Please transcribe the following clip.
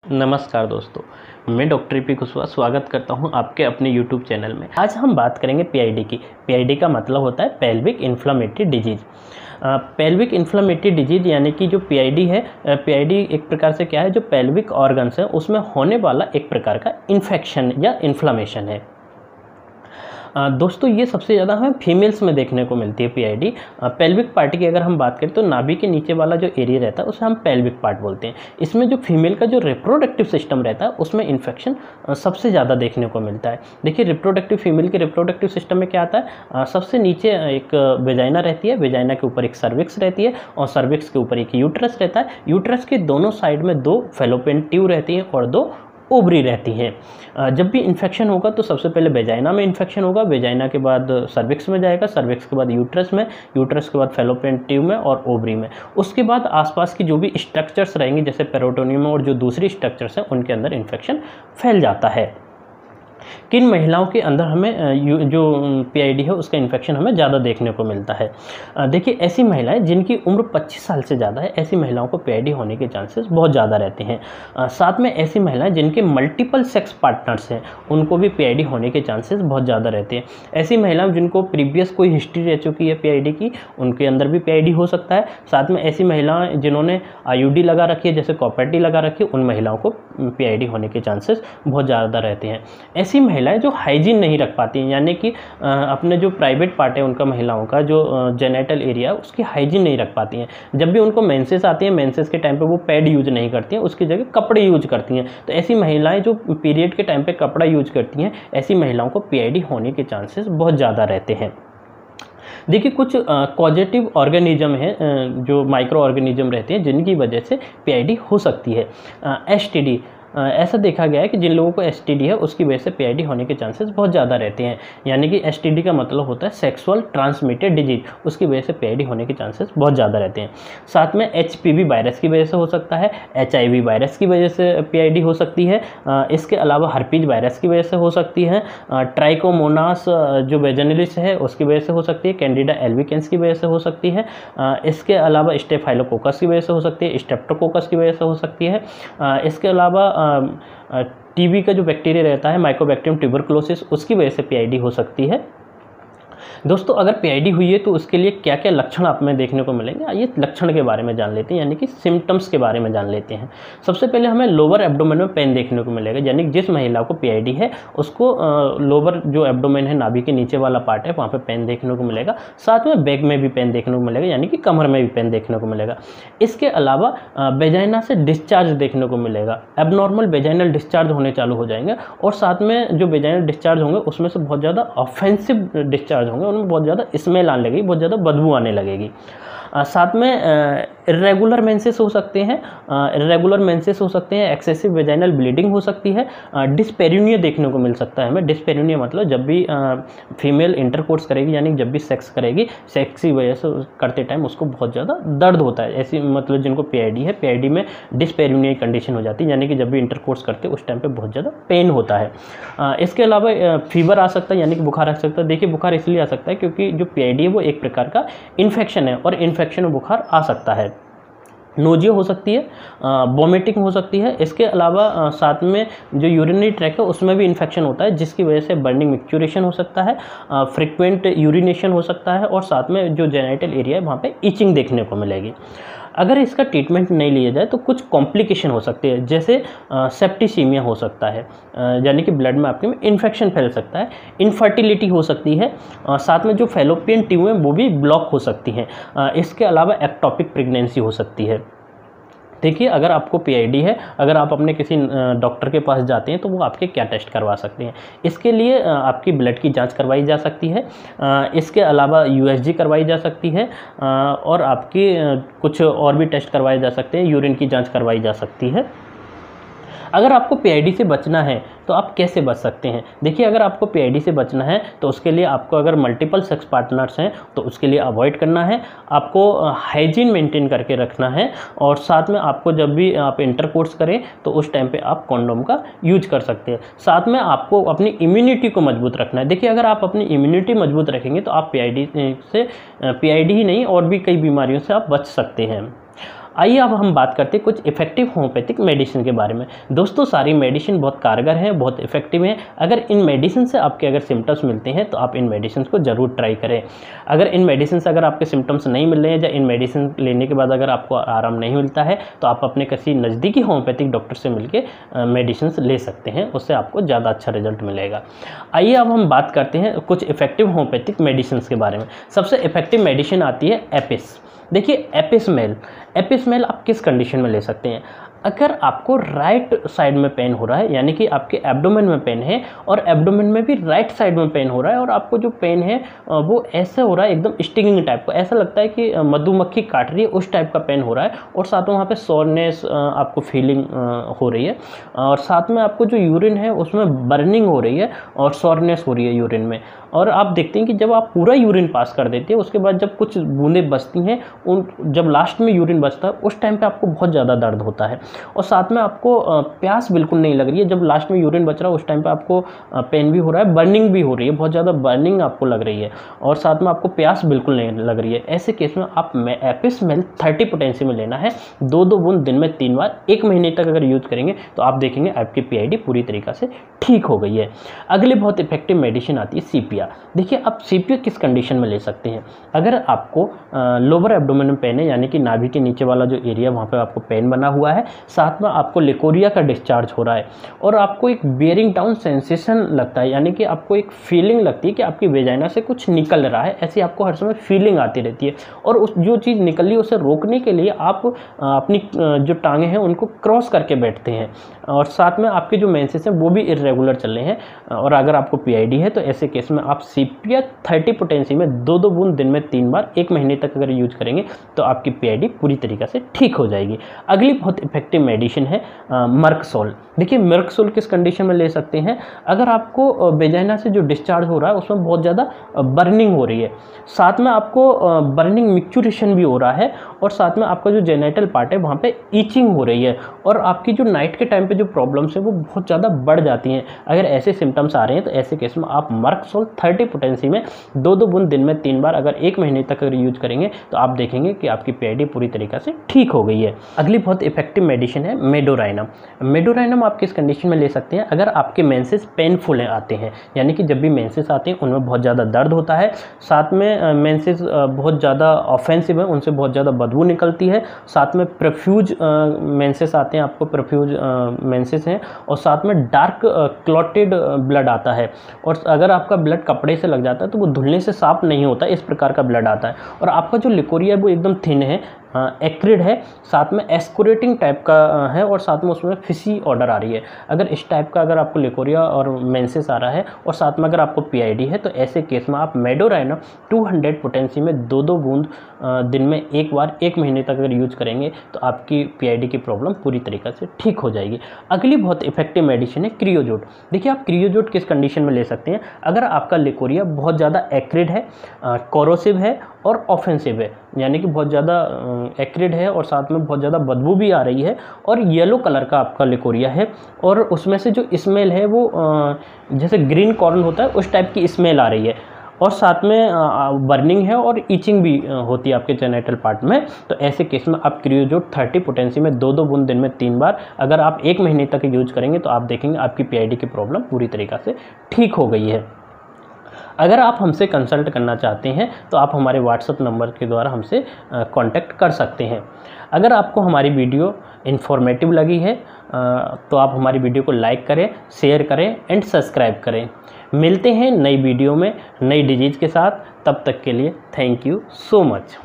नमस्कार दोस्तों, मैं डॉक्टर पी कुशवाहा स्वागत करता हूं आपके अपने यूट्यूब चैनल में। आज हम बात करेंगे पीआईडी की। पीआईडी का मतलब होता है pelvic inflammatory disease. Pelvic inflammatory disease यानी कि जो पीआईडी है, पीआईडी एक प्रकार से क्या है, जो पेल्विक ऑर्गन्स है उसमें होने वाला एक प्रकार का इन्फेक्शन या इन्फ्लेमेशन है। दोस्तों ये सबसे ज़्यादा हमें फीमेल्स में देखने को मिलती है पीआईडी। पेल्विक पार्ट की अगर हम बात करें तो नाभि के नीचे वाला जो एरिया रहता है उसे हम पेल्विक पार्ट बोलते हैं। इसमें जो फीमेल का जो रिप्रोडक्टिव सिस्टम रहता है उसमें इन्फेक्शन सबसे ज़्यादा देखने को मिलता है। देखिए फीमेल के रिप्रोडक्टिव सिस्टम में क्या आता है, सबसे नीचे एक वेजाइना रहती है, वेजाइना के ऊपर एक सर्विक्स रहती है और सर्विक्स के ऊपर एक यूट्रस रहता है। यूट्रस के दोनों साइड में 2 फैलोपियन ट्यूब रहती हैं और 2 ओवरी रहती हैं। जब भी इन्फेक्शन होगा तो सबसे पहले वेजाइना में इन्फेक्शन होगा, वेजाइना के बाद सर्विक्स में जाएगा, सर्विक्स के बाद यूट्रस में, यूट्रस के बाद फैलोपियन ट्यूब में और ओवरी में। उसके बाद आसपास की जो भी स्ट्रक्चर्स रहेंगे जैसे पेरिटोनियम और जो दूसरी स्ट्रक्चर्स हैं उनके अंदर इन्फेक्शन फैल जाता है। किन महिलाओं के अंदर हमें जो पीआईडी है उसका इन्फेक्शन हमें ज़्यादा देखने को मिलता है। देखिए ऐसी महिलाएं जिनकी उम्र 25 साल से ज़्यादा है, ऐसी महिलाओं को पीआईडी होने के चांसेस बहुत ज़्यादा रहते हैं। साथ में ऐसी महिलाएं जिनके मल्टीपल सेक्स पार्टनर्स हैं उनको भी पीआईडी होने के चांसेस बहुत ज़्यादा रहते हैं। ऐसी महिलाएं जिनको प्रीवियस कोई हिस्ट्री रह चुकी है पीआईडी की, उनके अंदर भी पीआईडी हो सकता है। साथ में ऐसी महिलाएं जिन्होंने आईयूडी लगा रखी है, जैसे कॉपर टी लगा रखी है, उन महिलाओं को पीआईडी होने के चांसेस बहुत ज़्यादा रहते हैं। ऐसी महिलाएं जो हाइजीन नहीं रख पाती हैं, यानी कि अपने जो प्राइवेट पार्ट है उनका, महिलाओं का जो जेनिटल एरिया है उसकी हाइजीन नहीं रख पाती हैं। जब भी उनको मेंसेस आती हैं, मेंसेस के टाइम पे वो पैड यूज नहीं करती हैं, उसकी जगह कपड़े यूज करती हैं। तो ऐसी महिलाएं जो पीरियड के टाइम पे कपड़ा यूज करती हैं, ऐसी महिलाओं को पीआईडी होने के चांसेस बहुत ज़्यादा रहते हैं। देखिए कुछ कॉजेटिव ऑर्गेनिज्म हैं, जो माइक्रो ऑर्गेनिज्म रहते हैं जिनकी वजह से पीआईडी हो सकती है। एसटीडी, ऐसा देखा गया है कि जिन लोगों को एसटीडी है उसकी वजह से पीआईडी होने के चांसेस बहुत ज़्यादा रहते हैं। यानी कि एसटीडी का मतलब होता है सेक्सुअल ट्रांसमिटेड डिजीज, उसकी वजह से पीआईडी होने के चांसेस बहुत ज़्यादा रहते हैं। साथ में एचपीवी वायरस की वजह से हो सकता है, एचआईवी वायरस की वजह से पीआईडी हो सकती है। इसके अलावा हर्पीज वायरस की वजह से हो सकती है, ट्राइकोमोनास जो वेजिनलिस है उसकी वजह से हो सकती है, कैंडिडा एल्बिकेंस की वजह से हो सकती है। इसके अलावा स्टेफाइलोकोकस की वजह से हो सकती है, स्ट्रेप्टोकोकस की वजह से हो सकती है। इसके अलावा टीबी का जो बैक्टीरिया रहता है, माइकोबैक्टीरियम ट्यूबरकुलोसिस, उसकी वजह से पीआईडी हो सकती है। दोस्तों अगर पीआईडी हुई है तो उसके लिए क्या क्या लक्षण आप में देखने को मिलेंगे, आइए लक्षण के बारे में जान लेते हैं, यानी कि सिम्टम्स के बारे में जान लेते हैं। सबसे पहले हमें लोअर एब्डोमेन में पेन देखने को मिलेगा, यानी कि जिस महिला को पीआईडी है उसको लोअर जो एब्डोमेन है, नाभि के नीचे वाला पार्ट है, वहाँ पे पेन देखने को मिलेगा। साथ में बैक में भी पेन देखने को मिलेगा, यानी कि कमर में भी पेन देखने को मिलेगा। इसके अलावा वेजाइना से डिस्चार्ज देखने को मिलेगा, एबनॉर्मल वेजाइनल डिस्चार्ज होने चालू हो जाएंगे और साथ में जो वेजाइनल डिस्चार्ज होंगे उसमें से बहुत ज़्यादा ऑफेंसिव डिस्चार्ज होंगे, उनमें बहुत ज़्यादा स्मेल आने लगेगी, बहुत ज़्यादा बदबू आने लगेगी। साथ में इर्रेगुलर मेंसेस हो सकते हैं, एक्सेसिव वेजाइनल ब्लीडिंग हो सकती है, डिस्पेरिनिया देखने को मिल सकता है हमें। डिस्पेरिनिया मतलब जब भी फीमेल इंटरकोर्स करेगी, यानी जब भी सेक्स करेगी, सेक्स की वजह से करते टाइम उसको बहुत ज़्यादा दर्द होता है। ऐसी मतलब जिनको पीआईडी है, पीआईडी में डिस्पेरिनिया कंडीशन हो जाती है, यानी कि जब भी इंटरकोर्स करते हैं उस टाइम पे बहुत ज़्यादा पेन होता है। इसके अलावा फीवर आ सकता है, यानी कि बुखार आ सकता है। देखिए बुखार इसलिए आ सकता है क्योंकि जो पीआईडी है वो एक प्रकार का इन्फेक्शन है और इन्फेक्शन में बुखार आ सकता है। नोजिया हो सकती है, वॉमिटिंग हो सकती है। इसके अलावा साथ में जो यूरिनरी ट्रैक है उसमें भी इन्फेक्शन होता है, जिसकी वजह से बर्निंग मिक्चुरेशन हो सकता है, फ्रिक्वेंट यूरिनेशन हो सकता है और साथ में जो जेनिटल एरिया है वहाँ पे इचिंग देखने को मिलेगी। अगर इसका ट्रीटमेंट नहीं लिया जाए तो कुछ कॉम्प्लिकेशन हो सकती है, जैसे सेप्टिसीमिया हो सकता है, यानी कि ब्लड में आपके में इन्फेक्शन फैल सकता है, इनफर्टिलिटी हो सकती है, साथ में जो फैलोपियन ट्यूब है वो भी ब्लॉक हो सकती हैं। इसके अलावा एक्टोपिक प्रेगनेंसी हो सकती है। देखिए अगर आपको पीआईडी है, अगर आप अपने किसी डॉक्टर के पास जाते हैं तो वो आपके क्या टेस्ट करवा सकते हैं, इसके लिए आपकी ब्लड की जांच करवाई जा सकती है। इसके अलावा यूएसजी करवाई जा सकती है और आपकी कुछ और भी टेस्ट करवाए जा सकते हैं, यूरिन की जांच करवाई जा सकती है। अगर आपको पीआईडी से बचना है तो आप कैसे बच सकते हैं? देखिए अगर आपको पीआईडी से बचना है तो उसके लिए आपको, अगर मल्टीपल सेक्स पार्टनर्स हैं तो उसके लिए अवॉइड करना है, आपको हाइजीन मेंटेन करके रखना है और साथ में आपको जब भी आप इंटरकोर्स करें तो उस टाइम पे आप कॉन्डोम का यूज कर सकते हैं। साथ में आपको अपनी इम्यूनिटी को मजबूत रखना है। देखिए अगर आप अपनी इम्यूनिटी मजबूत रखेंगे तो आप पीआईडी ही नहीं और भी कई बीमारियों से आप बच सकते हैं। आइए अब हम बात करते हैं कुछ इफेक्टिव होम्योपैथिक मेडिसिन के बारे में। दोस्तों सारी मेडिसिन बहुत कारगर हैं, बहुत इफेक्टिव हैं। अगर इन मेडिसिन से आपके अगर सिम्टम्स मिलते हैं तो आप इन मेडिसिन को जरूर ट्राई करें। अगर इन मेडिसिन से अगर आपके सिम्टम्स नहीं मिल रहे हैं या इन मेडिसिन लेने के बाद अगर आपको आराम नहीं मिलता है तो आप अपने किसी नज़दीकी होम्योपैथिक डॉक्टर से मिलकर मेडिसिन ले सकते हैं, उससे आपको ज़्यादा अच्छा रिजल्ट मिलेगा। आइए अब हम बात करते हैं कुछ इफेक्टिव होम्योपैथिक मेडिसिन के बारे में। सबसे इफेक्टिव मेडिसिन आती है एपिस। देखिए एपिसमेल आप किस कंडीशन में ले सकते हैं? अगर आपको राइट साइड में पेन हो रहा है, यानी कि आपके एब्डोमेन में पेन है और एब्डोमेन में भी राइट साइड में पेन हो रहा है और आपको जो पेन है वो ऐसे हो रहा है एकदम स्टिंगिंग टाइप का, ऐसा लगता है कि मधुमक्खी काट रही है, उस टाइप का पेन हो रहा है और साथ में वहाँ पे सोरनेस आपको फीलिंग हो रही है और साथ में आपको जो यूरिन है उसमें बर्निंग हो रही है और सोरनेस हो रही है यूरिन में। और आप देखते हैं कि जब आप पूरा यूरिन पास कर देते हैं उसके बाद जब कुछ बूंदें बचती हैं, जब लास्ट में यूरिन बचता है उस टाइम पे आपको बहुत ज़्यादा दर्द होता है और साथ में आपको प्यास बिल्कुल नहीं लग रही है। जब लास्ट में यूरिन बच रहा है उस टाइम पे आपको पेन भी हो रहा है, बर्निंग भी हो रही है, बहुत ज़्यादा बर्निंग आपको लग रही है और साथ में आपको प्यास बिल्कुल नहीं लग रही है। ऐसे केस में आप एपिसमेल 30 पोटेंसी में लेना है, 2-2 बूंद दिन में 3 बार, 1 महीने तक अगर यूज करेंगे तो आप देखेंगे आपकी PID पूरी तरीक़ा से ठीक हो गई है। अगली बहुत इफेक्टिव मेडिसिन आती है CPR। देखिए आप CPR किस कंडीशन में ले सकते हैं? अगर आपको लोअर एब्डोमेन में पेन है, यानी कि नाभि के नीचे वाला जो एरिया वहाँ पे आपको पेन बना हुआ है, साथ में आपको लिकोरिया का डिस्चार्ज हो रहा है और आपको एक बियरिंग डाउन सेंसेशन लगता है, यानी कि आपको एक फीलिंग लगती है कि आपकी वेजाइना से कुछ निकल रहा है, ऐसी आपको हर समय फीलिंग आती रहती है और उस जो चीज़ निकल रही है उसे रोकने के लिए आप अपनी जो टांगें हैं उनको क्रॉस करके बैठते हैं और साथ में आपके जो मेंसेस हैं वो भी इरेगुलर चल रहे हैं और अगर आपको PID है तो ऐसे केस में आप CPR 30 पोटेंसी में 2-2 बूंद दिन में 3 बार 1 महीने तक अगर यूज करेंगे तो आपकी PID पूरी तरीक़ा से ठीक हो जाएगी। अगली बहुत इफेक्टिव मेडिसिन है मर्कसोल। देखिए मर्कसोल किस कंडीशन में ले सकते हैं? अगर आपको वेजाइना से जो डिस्चार्ज हो रहा है उसमें बहुत ज़्यादा बर्निंग हो रही है, साथ में आपको बर्निंग मिक्चुरेशन भी हो रहा है और साथ में आपका जो जेनिटल पार्ट है वहाँ पे ईचिंग हो रही है और आपकी जो नाइट के टाइम पे जो प्रॉब्लम्स है वो बहुत ज़्यादा बढ़ जाती हैं। अगर ऐसे सिम्टम्स आ रहे हैं तो ऐसे केस में आप मर्कसोल 30 पोटेंसी में 2-2 बूंद दिन में 3 बार अगर 1 महीने तक अगर यूज करेंगे तो आप देखेंगे कि आपकी PID पूरी तरीक़ा से ठीक हो गई है। अगली बहुत इफेक्टिव मेडिसिन है मेडोराइनम। मेडोराइनम आप किस कंडीशन में ले सकते हैं? अगर आपके मेंसेस पेनफुल आते हैं, यानी कि जब भी मेंसेस आते हैं उनमें बहुत ज़्यादा दर्द होता है, साथ में मेंसेस बहुत ज़्यादा ऑफेंसिव है, उनसे बहुत ज़्यादा बदबू निकलती है, साथ में प्रफ्यूज मेंसेस आते हैं, आपको प्रफ्यूज मेंसेस हैं और साथ में डार्क क्लॉटेड ब्लड आता है और अगर आपका ब्लड कपड़े से लग जाता है तो वो धुलने से साफ नहीं होता, इस प्रकार का ब्लड आता है और आपका जो लिकोरिया है वो एकदम थिन है, एक्रिड है, साथ में एस्कुरेटिंग टाइप का है और साथ में उसमें फिसी ऑर्डर आ रही है। अगर इस टाइप का अगर आपको लिकोरिया और मेंसेस आ रहा है और साथ में अगर आपको PID है तो ऐसे केस में आप मेडोराइनम 200 पोटेंसी में 2-2 बूंद दिन में 1 बार 1 महीने तक अगर यूज करेंगे तो आपकी PID की प्रॉब्लम पूरी तरीक़ा से ठीक हो जाएगी। अगली बहुत इफेक्टिव मेडिसिन है क्रियोजोट। देखिए आप क्रियोजोट किस कंडीशन में ले सकते हैं? अगर आपका लिकोरिया बहुत ज़्यादा एक्रिड है, कोरोसिव है और ऑफेंसिव है, यानी कि बहुत ज़्यादा एक्रिड है और साथ में बहुत ज़्यादा बदबू भी आ रही है और येलो कलर का आपका लिकोरिया है और उसमें से जो स्मेल है वो जैसे ग्रीन कॉर्न होता है उस टाइप की स्मेल आ रही है और साथ में बर्निंग है और ईचिंग भी होती है आपके जेनिटल पार्ट में, तो ऐसे केस में आप क्रियोजोट 30 पोटेंसी में 2-2 बूंद दिन में 3 बार अगर आप 1 महीने तक यूज करेंगे तो आप देखेंगे आपकी PID की प्रॉब्लम पूरी तरीक़ा से ठीक हो गई है। अगर आप हमसे कंसल्ट करना चाहते हैं तो आप हमारे WhatsApp नंबर के द्वारा हमसे कांटेक्ट कर सकते हैं। अगर आपको हमारी वीडियो इन्फॉर्मेटिव लगी है तो आप हमारी वीडियो को लाइक करें, शेयर करें एंड सब्सक्राइब करें। मिलते हैं नई वीडियो में नई डिजीज़ के साथ, तब तक के लिए थैंक यू सो मच।